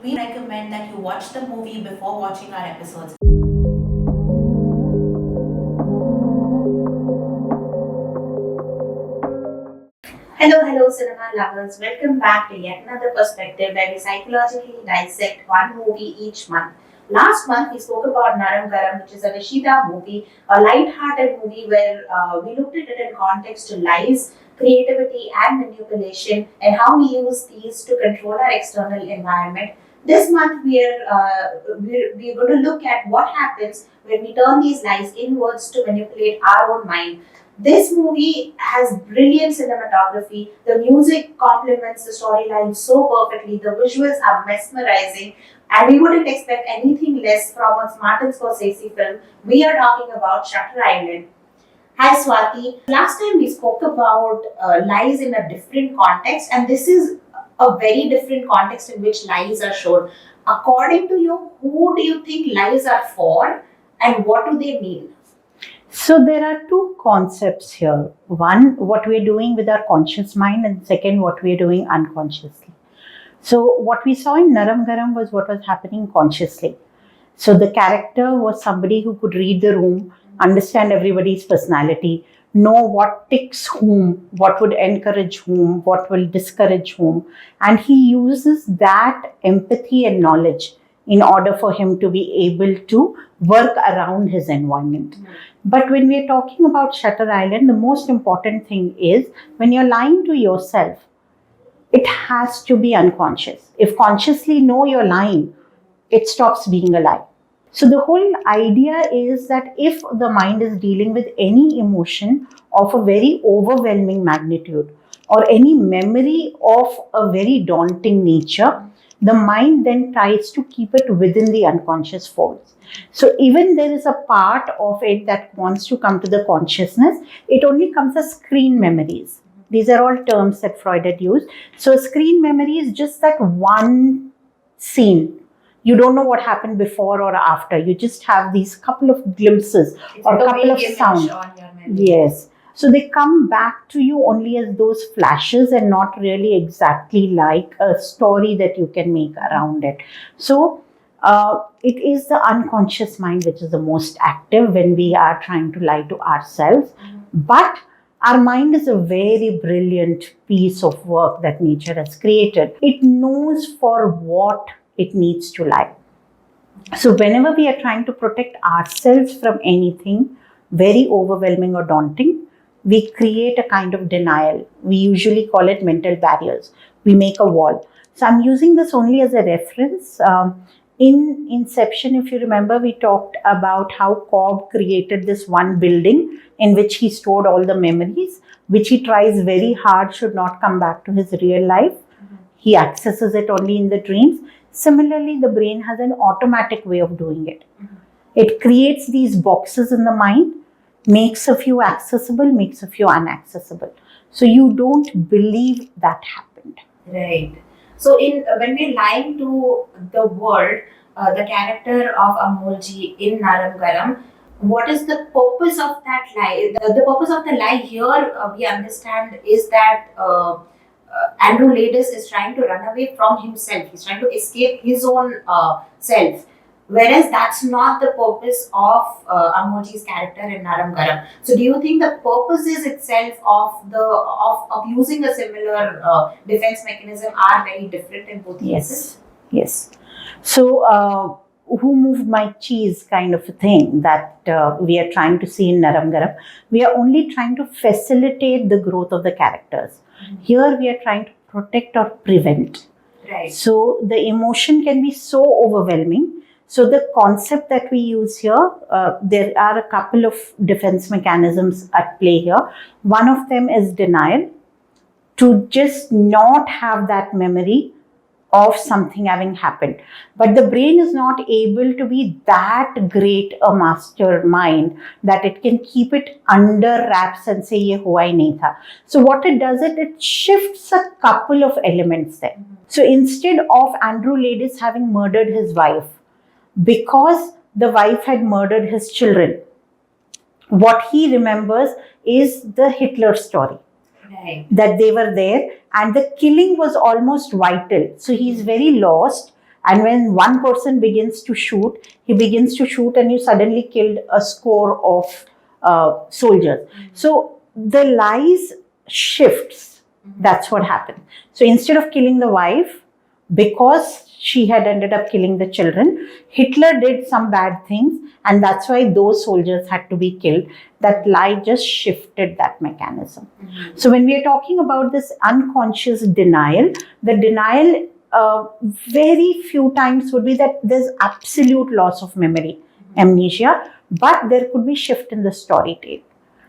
we recommend that you watch the movie before watching our episodes. Hello, cinema lovers. Welcome back to yet another perspective where we psychologically dissect one movie each month. Last month, we spoke about Naram Garam, which is a Rishita movie, a light-hearted movie where we looked at it in context to lies, creativity, and manipulation, and how we use these to control our external environment. This month, we're going to look at what happens when we turn these lies inwards to manipulate our own mind. This movie has brilliant cinematography. The music complements the storyline so perfectly. The visuals are mesmerizing, and we wouldn't expect anything less from a Martin Scorsese film. We are talking about Shutter Island. Hi Swati. Last time we spoke about lies in a different context, and this is a very different context in which lies are shown. According to you, who do you think lies are for, and what do they mean? So there are two concepts here. One, what we're doing with our conscious mind, and second, what we're doing unconsciously. So what we saw in Naram Garam was what was happening consciously. So the character was somebody who could read the room, understand everybody's personality, know what ticks whom, what would encourage whom, what will discourage whom. And he uses that empathy and knowledge in order for him to be able to work around his environment. But when we're talking about Shutter Island, the most important thing is when you're lying to yourself, it has to be unconscious. If consciously know you're lying, it stops being a lie. So the whole idea is that if the mind is dealing with any emotion of a very overwhelming magnitude or any memory of a very daunting nature, the mind then tries to keep it within the unconscious folds. So even there is a part of it that wants to come to the consciousness, it only comes as screen memories. These are all terms that Freud had used. So screen memory is just that one scene. You don't know what happened before or after. You just have these couple of glimpses or couple of sounds. Yes. So they come back to you only as those flashes and not really exactly like a story that you can make around it. So it is the unconscious mind which is the most active when we are trying to lie to ourselves. But our mind is a very brilliant piece of work that nature has created. It knows for what it needs to lie. So whenever we are trying to protect ourselves from anything very overwhelming or daunting, we create a kind of denial. We usually call it mental barriers. We make a wall. So I'm using this only as a reference. In Inception, if you remember, we talked about how Cobb created this one building in which he stored all the memories, which he tries very hard should not come back to his real life. He accesses it only in the dreams. Similarly, the brain has an automatic way of doing it. It creates these boxes in the mind, makes a few accessible, makes a few inaccessible. So you don't believe that happened. Right. So when we're lying to the world, the character of Amolji in Naram Garam, what is the purpose of that lie? The purpose of the lie here, we understand, is that Andrew Ladis is trying to run away from himself. He's trying to escape his own self. Whereas that's not the purpose of Amolji's character in Naram Garam. So do you think the purposes itself of using a similar defense mechanism are very different in both cases? Yes. So who moved my cheese kind of a thing that we are trying to see in Naram Garam. We are only trying to facilitate the growth of the characters. Here we are trying to protect or prevent. Right. So the emotion can be so overwhelming. So the concept that we use here, there are a couple of defense mechanisms at play here. One of them is denial, to just not have that memory of something having happened. But the brain is not able to be that great a mastermind that it can keep it under wraps and say, ye hua hi nahi tha. So what it does, it shifts a couple of elements there. So instead of Andrew Ladis having murdered his wife, because the wife had murdered his children, what he remembers is the Hitler story. Right. That they were there and the killing was almost vital. So he's very lost And when one person begins to shoot, he begins to shoot and you suddenly killed a score of soldiers. So the lies shifts. That's what happened. So instead of killing the wife, because she had ended up killing the children, Hitler did some bad things, and that's why those soldiers had to be killed. That lie just shifted that mechanism. So when we are talking about this unconscious denial, the denial very few times would be that there's absolute loss of memory, amnesia, but there could be shift in the story tape.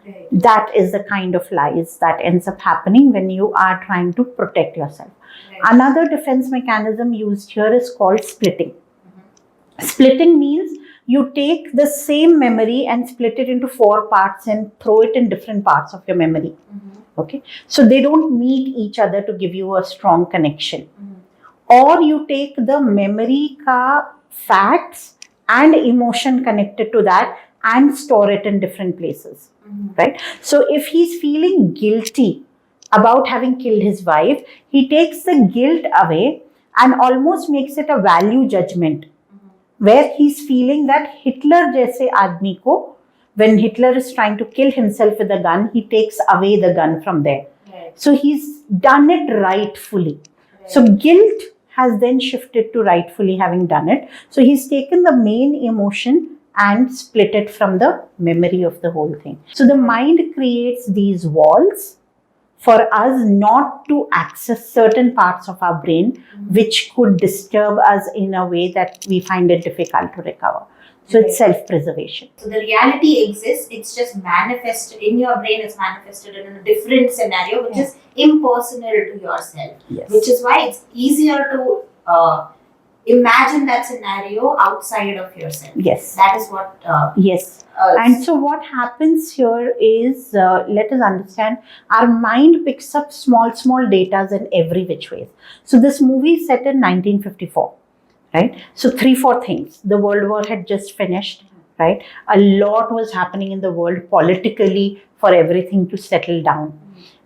Right. That is the kind of lies that ends up happening when you are trying to protect yourself. Right. Another defense mechanism used here is called splitting. Splitting means you take the same memory and split it into 4 parts and throw it in different parts of your memory. Okay, so they don't meet each other to give you a strong connection. Or you take the memory ka facts and emotion connected to that and store it in different places. Right? So if he's feeling guilty about having killed his wife, he takes the guilt away and almost makes it a value judgment, where he's feeling that Hitler jaise aadmi ko, when Hitler is trying to kill himself with a gun, he takes away the gun from there. Right. So he's done it rightfully. Right. So guilt has then shifted to rightfully having done it. So he's taken the main emotion and split it from the memory of the whole thing. So the mind creates these walls for us not to access certain parts of our brain, which could disturb us in a way that we find it difficult to recover. So it's self-preservation. So the reality exists, it's just manifested in your brain, it's manifested in a different scenario, which is impersonal to yourself. Yes. Which is why it's easier to imagine that scenario outside of yourself. Yes. That is what. Yes. And so what happens here is, let us understand, our mind picks up small datas in every which way. So this movie is set in 1954, right? So 3-4 things. The World War had just finished, right? A lot was happening in the world politically for everything to settle down.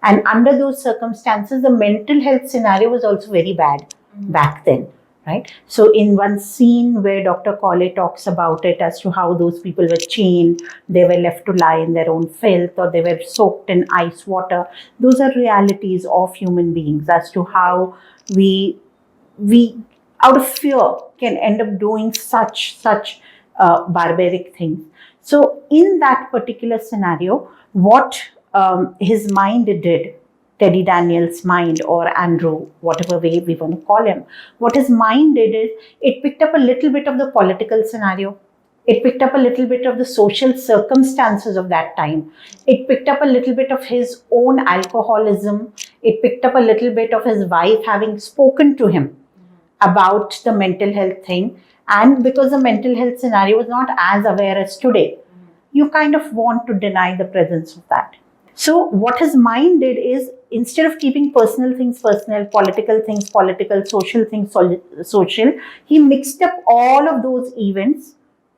And under those circumstances, the mental health scenario was also very bad back then. Right. So in one scene where Dr. Cawley talks about it as to how those people were chained, they were left to lie in their own filth, or they were soaked in ice water. Those are realities of human beings as to how we out of fear can end up doing such barbaric things. So in that particular scenario, what his mind did, Teddy Daniels' mind, or Andrew, whatever way we want to call him, what his mind did is it picked up a little bit of the political scenario. It picked up a little bit of the social circumstances of that time. It picked up a little bit of his own alcoholism. It picked up a little bit of his wife having spoken to him about the mental health thing. And because the mental health scenario was not as aware as today, you kind of want to deny the presence of that. So what his mind did is, instead of keeping personal things personal, political things political, social things social, he mixed up all of those events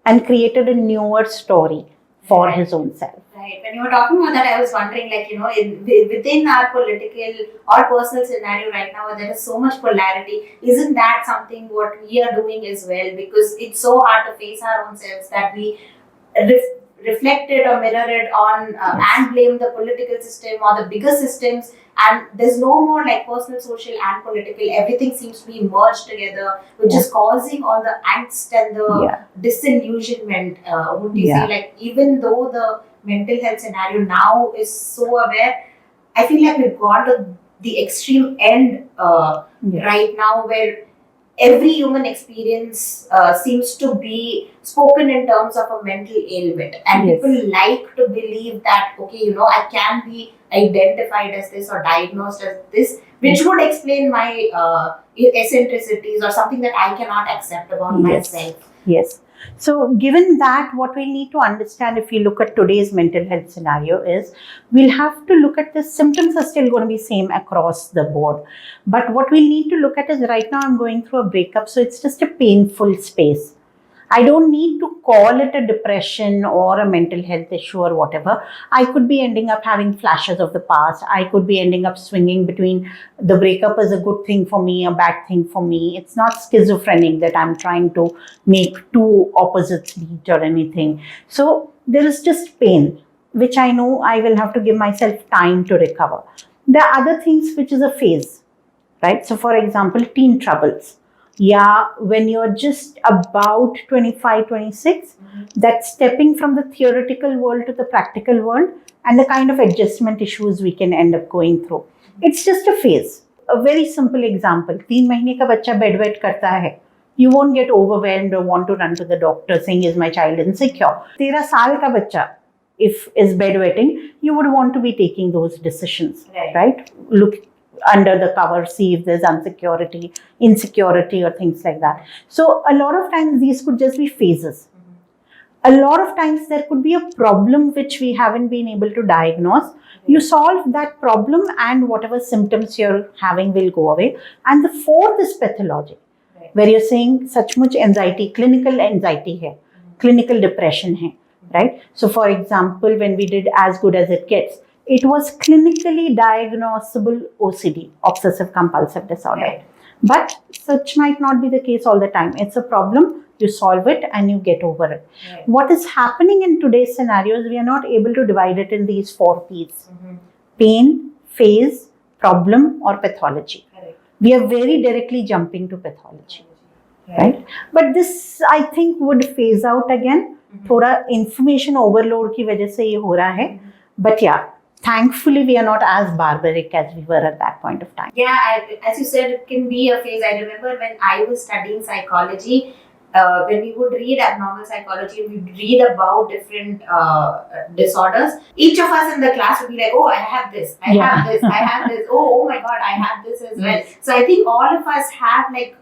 and created a newer story for his own self. Right. When you were talking about that, I was wondering, like, you know, within our political or personal scenario right now, where there is so much polarity, isn't that something what we are doing as well? Because it's so hard to face our own selves that we reflect it or mirror it on and blame the political system or the bigger systems, and there's no more like personal, social and political. Everything seems to be merged together, which is causing all the angst and the disillusionment. Would you say, like, even though the mental health scenario now is so aware, I feel like we've gone to the extreme end right now, where every human experience seems to be spoken in terms of a mental ailment, and people like to believe that, okay, you know, I can be identified as this or diagnosed as this, which would explain my eccentricities or something that I cannot accept about myself. Yes. So given that, what we need to understand if we look at today's mental health scenario is, we'll have to look at the symptoms are still going to be same across the board. But what we need to look at is, right now I'm going through a breakup, so it's just a painful space. I don't need to call it a depression or a mental health issue or whatever. I could be ending up having flashes of the past. I could be ending up swinging between the breakup is a good thing for me, a bad thing for me. It's not schizophrenic that I'm trying to make two opposites meet or anything. So there is just pain, which I know I will have to give myself time to recover. There are other things which is a phase, right? So for example, teen troubles. Yeah, when you're just about 25, 26, that stepping from the theoretical world to the practical world and the kind of adjustment issues we can end up going through. It's just a phase. A very simple example, 3 महीने का बच्चा bed wait करता है, you won't get overwhelmed or want to run to the doctor saying, is my child insecure? 13 साल का बच्चा, if is bedwetting, you would want to be taking those decisions, right? Look under the cover, see if there's insecurity or things like that. So a lot of times these could just be phases. A lot of times there could be a problem which we haven't been able to diagnose. You solve that problem and whatever symptoms you're having will go away. And the fourth is pathology, where you're saying such much anxiety, clinical anxiety hai, clinical depression hai, right? So for example, when we did As Good As It Gets, it was clinically diagnosable OCD, obsessive compulsive disorder. Right. But such might not be the case all the time. It's a problem, you solve it and you get over it. Right. What is happening in today's scenarios, we are not able to divide it in these 4 P's. Pain, phase, problem or pathology. Correct. We are very directly jumping to pathology. Right? But this I think would phase out again. थोड़ा information overload की वजह से ये हो रहा है. But yeah, thankfully we are not as barbaric as we were at that point of time. Yeah, as you said, it can be a phase. I remember when I was studying psychology, when we would read abnormal psychology, we would read about different disorders. Each of us in the class would be like, oh, I have this, I have this, I have this, oh my God, I have this as well. So I think all of us have like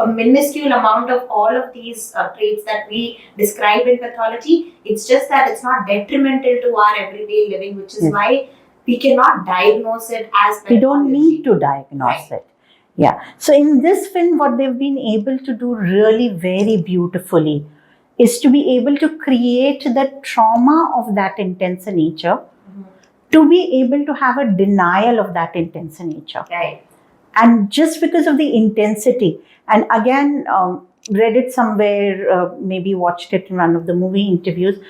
a minuscule amount of all of these traits that we describe in pathology. It's just that it's not detrimental to our everyday living, which is why we cannot diagnose it as pathology. We don't need to diagnose it. Yeah. So in this film, what they've been able to do really very beautifully is to be able to create the trauma of that intense nature, to be able to have a denial of that intense nature. Right. And just because of the intensity, and again, read it somewhere, maybe watched it in one of the movie interviews,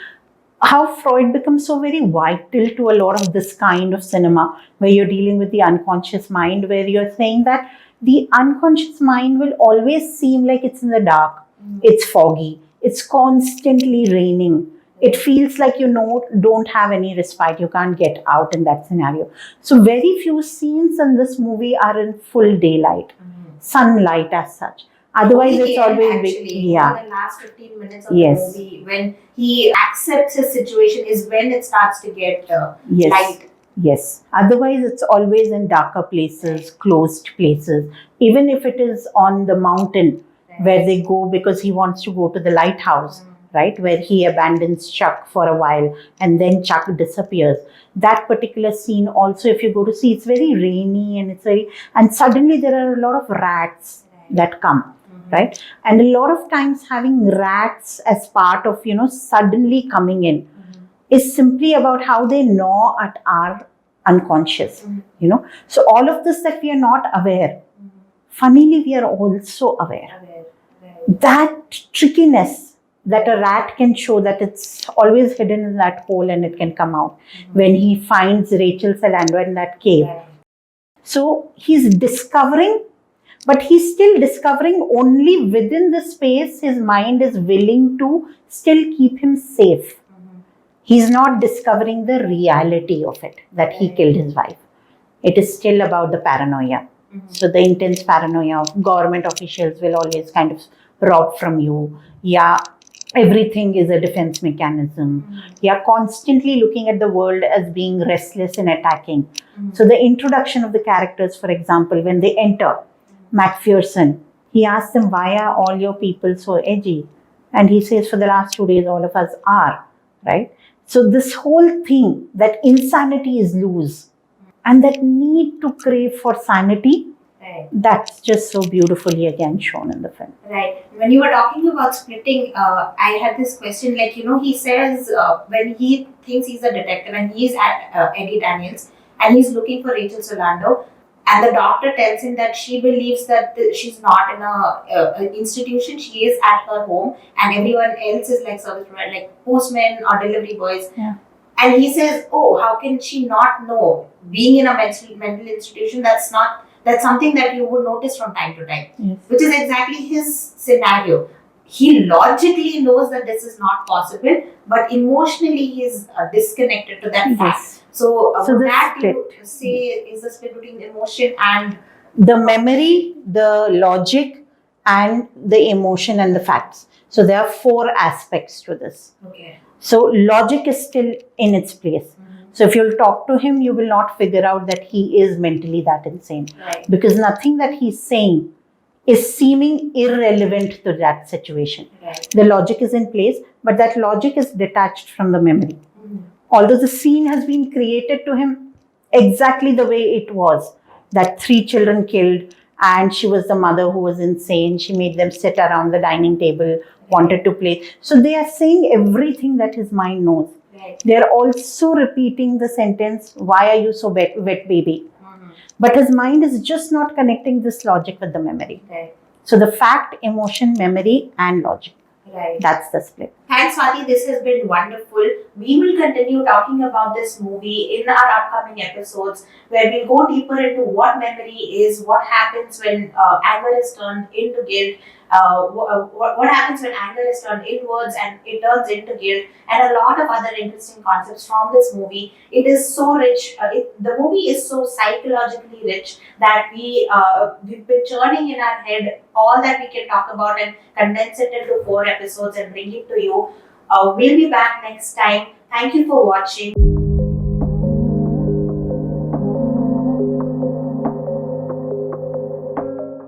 how Freud becomes so very vital to a lot of this kind of cinema, where you're dealing with the unconscious mind, where you're saying that the unconscious mind will always seem like it's in the dark, it's foggy, it's constantly raining. It feels like don't have any respite, you can't get out in that scenario. So very few scenes in this movie are in full daylight, sunlight as such. Otherwise, it's always actually, in the last 15 minutes of the movie, when he accepts his situation, is when it starts to get light. Yes. Otherwise, it's always in darker places, closed places. Even if it is on the mountain where they go because he wants to go to the lighthouse, right, where he abandons Chuck for a while and then Chuck disappears. That particular scene also, if you go to see, it's very rainy and suddenly there are a lot of rats that come, right? And a lot of times having rats as part of, suddenly coming in is simply about how they gnaw at our unconscious, So all of this that we are not aware, funnily we are also aware. That trickiness that a rat can show, that it's always hidden in that hole and it can come out when he finds Rachel Salandra in that cave. So he's discovering, but he's still discovering only within the space his mind is willing to still keep him safe. He's not discovering the reality of it, that he killed his wife. It is still about the paranoia. So the intense paranoia of government officials will always kind of rob from you. Yeah, everything is a defense mechanism. Yeah, constantly looking at the world as being restless and attacking. So the introduction of the characters, for example, when they enter, Macpherson, he asks them, why are all your people so edgy? And he says, for the last 2 days, all of us are, right? So this whole thing, that insanity is loose, and that need to crave for sanity, that's just so beautifully again shown in the film. Right. when you were talking about splitting, I had this question. Like, he says when he thinks he's a detective and he's at Eddie Daniels and he's looking for Rachel Solano, and the doctor tells him that she believes that she's not in an institution, she is at her home, and everyone else is like service provider, like postmen or delivery boys. Yeah. And he says, "Oh, how can she not know? Being in a mental institution, that's something that you would notice from time to time." Yes. Which is exactly his scenario. He logically knows that this is not possible, but emotionally he's disconnected to that fact. Yes. So, So would the that split. you say is the split between emotion and The memory, the logic, and the emotion and the facts. So there are 4 aspects to this. okay? So logic is still in its place. So if you'll talk to him, you will not figure out that he is mentally that insane. Right. Because nothing that he's saying is seeming irrelevant to that situation. Right. The logic is in place, but that logic is detached from the memory. Mhm. Although the scene has been created to him exactly the way it was, that 3 children killed, and she was the mother who was insane. She made them sit around the dining table, wanted to play. So they are saying everything that his mind knows. Right. They are also repeating the sentence, "Why are you so wet, baby?" Mhm. But his mind is just not connecting this logic with the memory. Right. So the fact, emotion, memory, and logic. Right. That's the split. Thanks, Swati. This has been wonderful. We will continue talking about this movie in our upcoming episodes, where we'll go deeper into what memory is, what happens when anger is turned into guilt, what happens when anger is turned inwards and it turns into guilt, and a lot of other interesting concepts from this movie. It is so rich. The movie is so psychologically rich that we've been churning in our head all that we can talk about and condense it into 4 episodes and bring it to you. We'll be back next time. Thank you for watching.